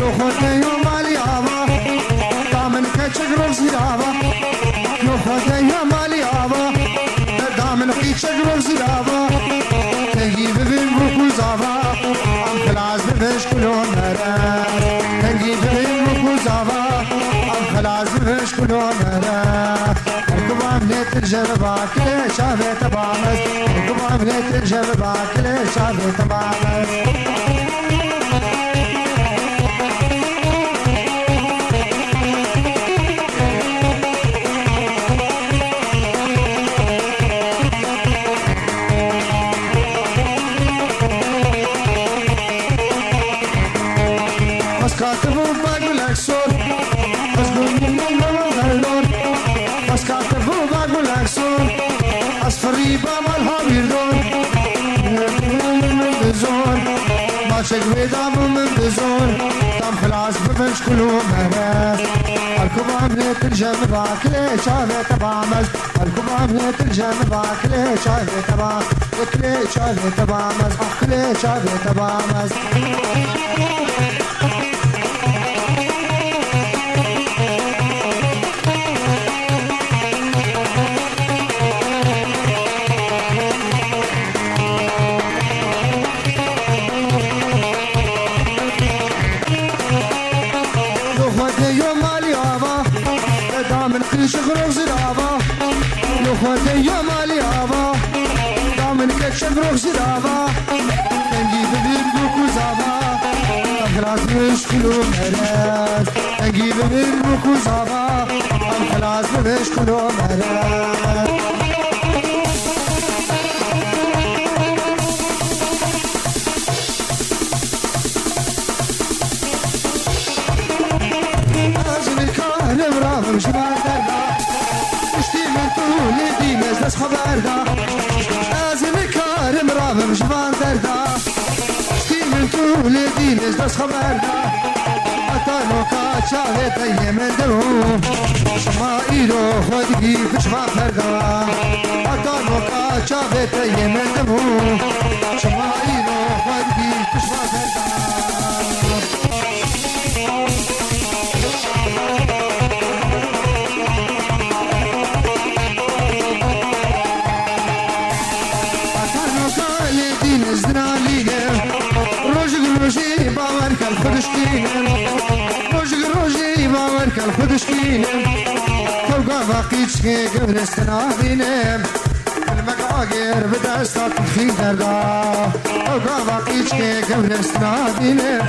لو خودی و مالی آوا دامن کچک رو زیراوا لو خودی و مالی آوا دامن کچک رو زیراوا تنگی ببین بکوز آوا ام خلاص ببش کلون مرا تنگی ببین بکوز آوا ام خلاص ببش کلون مرا اركبام ليت الجربة كل شافي تبامس اركبام ليت الجربة كل شافي تبامس مسكاتبو باقول اكسور مسكون من غلور مسكاتبو باقول اكسور اصفري بامالها بيردون من بزون ما شكوي دام من بزون دام خلاص بمش كلو مهناس الكبام ليت الجنبا كلي شافي تبامز الكبام ليت الجنبا كلي شافي تبامز كلي شافي تبامز كلي شافي تبامز شغل زرابا لو خدي يا مالي ابا دامن كشغل زرابا نجيب بالبوكو زابا خلاص مش كلو مرات نجيب بالبوكو زابا خلاص مش كلو مرات مش بعدها اشتي من طول دي ناس خبرها لازم كارم راب مش بعدها اشتي من طول دي ناس خبرها اتانو كاتشا هتي من دو شما ايرو خدي مش بعدها اتانو كاتشا هتي من دو شما ايرو خدي مش بعدها روجي باور كل خدشتينم روجي باور كل خدشتينم فوقا باقيتش كي قبل استنادينم المقاقير بدأ استطف في دردا فوقا باقيتش كي قبل استنادينم